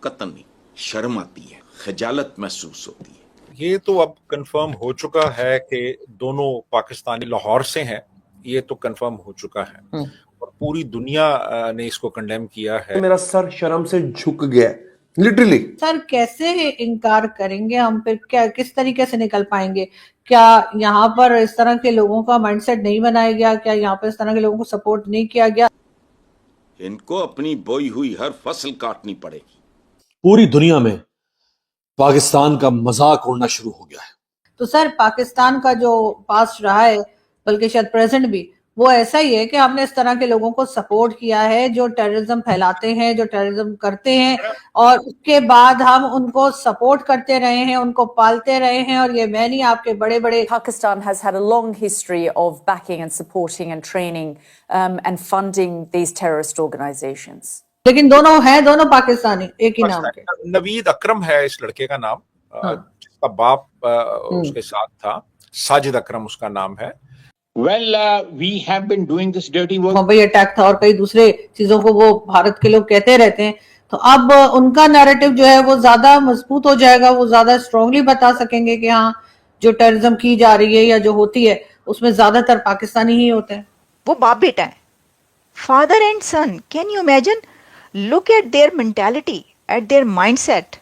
कतई शर्म आती है, खजालत महसूस होती है। ये तो अब कंफर्म हो चुका है कि दोनों पाकिस्तानी लाहौर से हैं, ये तो कंफर्म हो चुका है और पूरी दुनिया ने इसको कंडेम किया है। मेरा सर शर्म से झुक गया लिटरली। सर कैसे इनकार करेंगे हम, फिर क्या किस तरीके से निकल पाएंगे? क्या यहाँ पर इस तरह के लोगों का माइंडसेट नहीं बनाया गया? क्या यहाँ पर इस तरह के लोगों को सपोर्ट नहीं किया गया? इनको अपनी बोई हुई हर फसल काटनी पड़ेगी। पूरी दुनिया में पाकिस्तान का मजाक उड़ना शुरू हो गया है। तो सर पाकिस्तान का जो पास्ट रहा है, बल्कि शायद प्रेजेंट भी, वो ऐसा ही है कि हमने इस तरह के लोगों को सपोर्ट किया है जो टेररिज्म फैलाते हैं, जो टेररिज्म करते हैं, और उसके बाद हम उनको सपोर्ट करते रहे हैं, उनको पालते रहे हैं। और ये मैं नहीं, आपके बड़े बड़े Pakistan has had a long history of backing and supporting and training and funding these terrorist organizations. लेकिन दोनों हैं, दोनों पाकिस्तानी, एक ही नाम के। नवीद अकरम है इस लड़के का नाम, जिसका बाप उसके साथ था। साजिद अकरम उसका नाम है। Well, we have been doing this dirty work. Mumbai attack था और कई दूसरे चीजों को वो भारत के लोग कहते रहते हैं, तो अब उनका नैरेटिव जो है वो ज्यादा मजबूत हो जाएगा, वो ज्यादा स्ट्रांगली बता सकेंगे कि हाँ जो टेररिज्म की जा रही है या जो होती है उसमें ज्यादातर पाकिस्तानी ही होते हैं। वो बाप बेटा है, father and son. Can you imagine? Look at their mentality, at their mindset.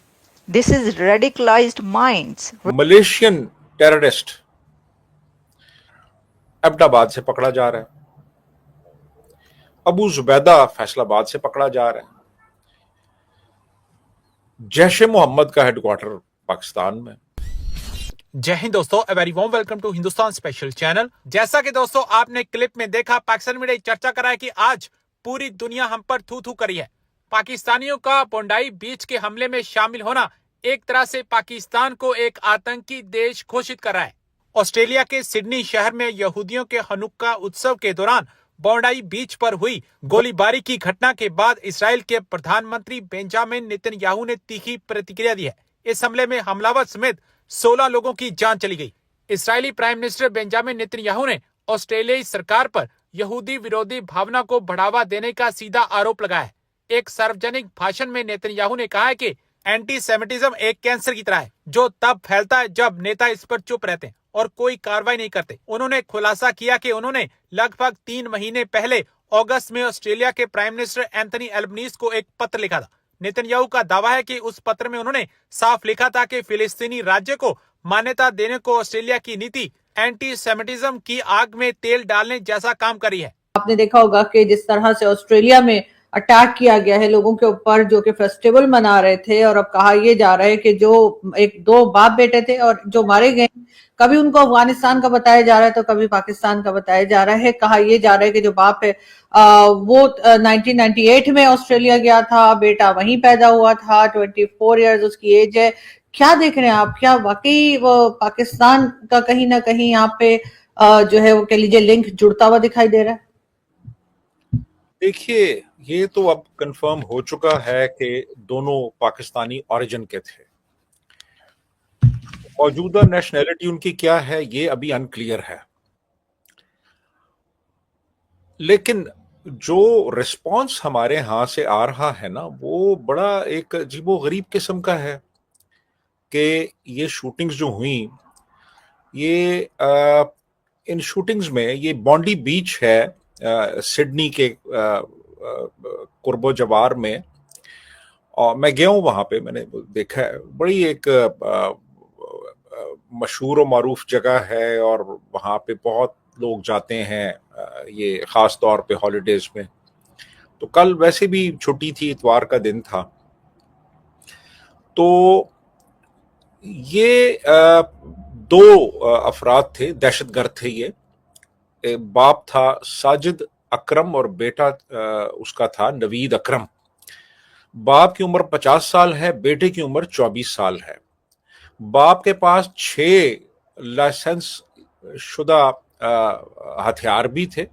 This is radicalized minds. Malaysian terrorist Abbottabad से पकड़ा जा रहा है, अबू जुबैदा फैसलाबाद से पकड़ा जा रहा है, जैश मोहम्मद का हेडक्वार्टर पाकिस्तान में। जय हिंद दोस्तों, a very warm welcome to Hindustan special channel. जैसा कि दोस्तों आपने क्लिप में देखा, पाकिस्तान मीडिया चर्चा करा है कि आज पूरी दुनिया हम पर थू थू करी है। पाकिस्तानियों का बोंडाई बीच के हमले में शामिल होना एक तरह से पाकिस्तान को एक आतंकी देश घोषित कर रहा है। ऑस्ट्रेलिया के सिडनी शहर में यहूदियों के हनुक्का उत्सव के दौरान बोंडाई बीच पर हुई गोलीबारी की घटना के बाद इसराइल के प्रधानमंत्री बेंजामिन नेतन्याहू ने तीखी प्रतिक्रिया दी है। इस हमले में हमलावर समेत 16 लोगों की जान चली गई। इस्राएली प्राइम मिनिस्टर बेंजामिन नेतन्याहू ने ऑस्ट्रेलियाई सरकार पर यहूदी विरोधी भावना को बढ़ावा देने का सीधा आरोप लगाया है। एक सार्वजनिक भाषण में नेतन्याहू ने कहा है कि एंटी सेमिटिज्म एक कैंसर की तरह है जो तब फैलता है जब नेता इस पर चुप रहते हैं और कोई कार्रवाई नहीं करते। उन्होंने खुलासा किया कि उन्होंने लगभग 3 महीने पहले अगस्त में ऑस्ट्रेलिया के प्राइम मिनिस्टर एंथनी एल्बनीज को एक पत्र लिखा था। नेतन्याहू का दावा है कि उस पत्र में उन्होंने साफ लिखा था कि फिलिस्तीनी राज्य को मान्यता देने को ऑस्ट्रेलिया की नीति एंटी सेमिटिज्म की आग में तेल डालने जैसा काम करी है। आपने देखा होगा कि जिस तरह से ऑस्ट्रेलिया में अटैक किया गया है लोगों के ऊपर जो कि फेस्टिवल मना रहे थे, और अब कहा यह जा रहा है कि जो एक दो बाप बेटे थे और जो मारे गए, कभी उनको अफगानिस्तान का बताया जा रहा है तो कभी पाकिस्तान का बताया जा रहा है। कहा यह जा रहा है कि जो बाप है वो 1998 में ऑस्ट्रेलिया गया था, बेटा वहीं पैदा हुआ था, 24 इयर्स उसकी एज है। क्या देख रहे हैं आप? क्या वाकई वो पाकिस्तान का कहीं ना कहीं यहाँ पे जो है वो कह लीजिए लिंक जुड़ता हुआ दिखाई दे रहा है? देखिए, ये तो अब कंफर्म हो चुका है कि दोनों पाकिस्तानी ओरिजिन के थे। मौजूदा नेशनैलिटी उनकी क्या है ये अभी अनक्लियर है, लेकिन जो रिस्पांस हमारे यहां से आ रहा है ना, वो बड़ा एक अजीबो-गरीब किस्म का है कि ये शूटिंग्स जो हुई, ये इन शूटिंग्स में, ये बॉन्डी बीच है सिडनी के कुर्बो जवार में, और मैं गया हूँ वहाँ पे, मैंने देखा है। बड़ी एक मशहूर और मारूफ जगह है और वहाँ पे बहुत लोग जाते हैं, ये ख़ास तौर पे हॉलीडेज में। तो कल वैसे भी छुट्टी थी, इतवार का दिन था। तो ये 2 अफराद थे, दहशतगर्द थे। ये बाप था साजिद अकरम और बेटा उसका था नवीद अकरम। बाप की उम्र 50 साल है, बेटे की उम्र 24 साल है। बाप के पास 6 लाइसेंस शुदा हथियार भी थे।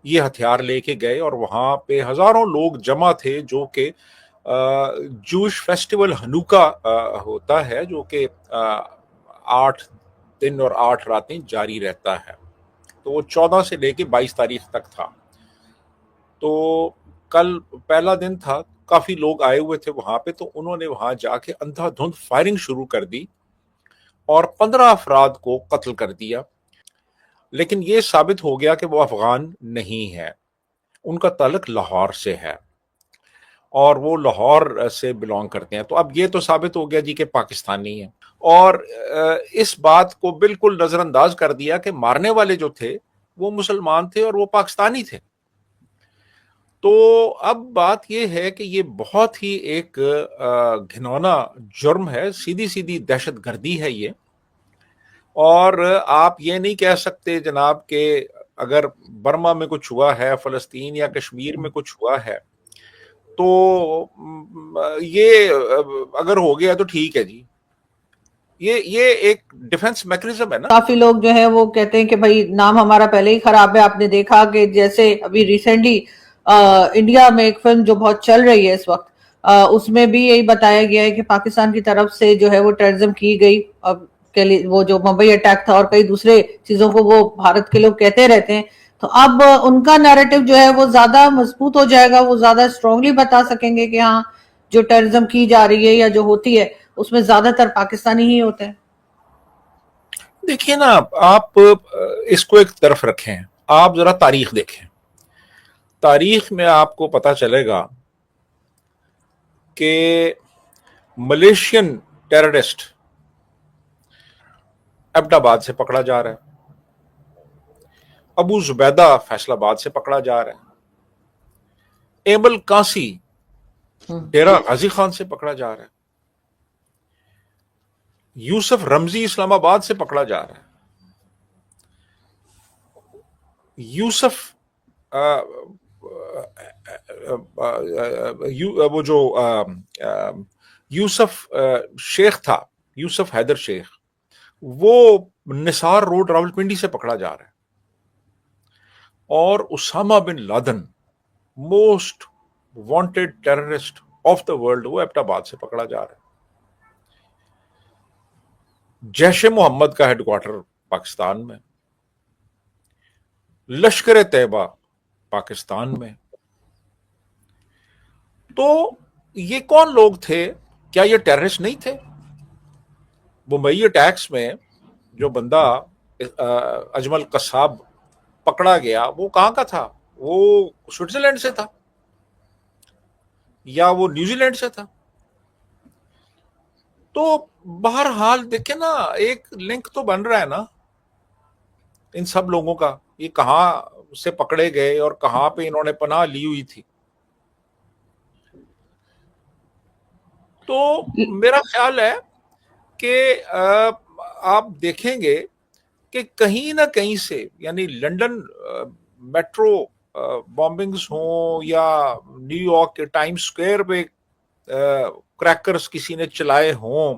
ये हथियार लेके गए और वहाँ पे हजारों लोग जमा थे, जो कि जूश फेस्टिवल हनुका होता है, जो कि 8 दिन और 8 रातें जारी रहता है। तो वो 14 से लेके 22 तारीख तक था। तो कल पहला दिन था, काफी लोग आए हुए थे वहां पे, तो उन्होंने वहां जाके अंधाधुंध फायरिंग शुरू कर दी और 15 अफराद को कत्ल कर दिया। लेकिन यह साबित हो गया कि वो अफगान नहीं है, उनका ताल्लुक लाहौर से है और वो लाहौर से बिलोंग करते हैं। तो अब ये तो साबित हो गया जी कि पाकिस्तानी है, और इस बात को बिल्कुल नजरअंदाज कर दिया कि मारने वाले जो थे वो मुसलमान थे और वो पाकिस्तानी थे। तो अब बात यह है कि ये बहुत ही एक घिनौना जुर्म है, सीधी सीधी दहशत गर्दी है ये। और आप ये नहीं कह सकते जनाब कि अगर बर्मा में कुछ हुआ है, फलस्तीन या कश्मीर में कुछ हुआ है, तो ये अगर हो गया तो ठीक है जी। ये एक डिफेंस मैकेनिज्म है ना। काफी लोग जो है वो कहते हैं कि भाई नाम हमारा पहले ही खराब है। आपने देखा कि जैसे अभी रिसेंटली इंडिया में एक फिल्म जो बहुत चल रही है इस वक्त, उसमें भी यही बताया गया है कि पाकिस्तान की तरफ से जो है वो टेररिज्म की गई। अब के लिए वो जो मुंबई अटैक था और कई दूसरे चीजों को वो भारत के लोग कहते रहते हैं, तो अब उनका नैरेटिव जो है वो ज्यादा मजबूत हो जाएगा, वो ज्यादा स्ट्रांगली बता सकेंगे कि हाँ जो टेररिज्म की जा रही है या जो होती है उसमें ज्यादातर पाकिस्तानी ही होते हैं। देखिए ना, आप इसको एक तरफ रखें, आप जरा तारीख देखें। तारीख में आपको पता चलेगा कि मलेशियन टेररिस्ट एबटाबाद से पकड़ा जा रहा है, अबू जुबैदा फैसलाबाद से पकड़ा जा रहा है, एमल कासी डेरा गाजी खान से पकड़ा जा रहा है, यूसुफ रमजी इस्लामाबाद से पकड़ा जा रहा है, यूसुफ वो जो यूसुफ शेख था, यूसुफ हैदर शेख, वो निसार रोड रावलपिंडी से पकड़ा जा रहा है, और Osama bin Laden most wanted terrorist of the world, वो एबटाबाद से पकड़ा जा रहा है। जैश मोहम्मद का हेडक्वार्टर पाकिस्तान में, लश्कर तैयबा पाकिस्तान में। तो ये कौन लोग थे? क्या ये टेररिस्ट नहीं थे? मुंबई अटैक्स में जो बंदा अजमल कसाब पकड़ा गया, वो कहां का था? वो स्विट्जरलैंड से था या वो न्यूजीलैंड से था? तो बहरहाल देखे ना, एक लिंक तो बन रहा है ना इन सब लोगों का, ये कहां से पकड़े गए और कहां पे इन्होंने पनाह ली हुई थी। तो मेरा ख्याल है कि आप देखेंगे कि कहीं ना कहीं से, यानी लंदन मेट्रो बॉम्बिंग्स हों या न्यूयॉर्क के टाइम स्क्वायर पे क्रैकर्स किसी ने चलाए हों,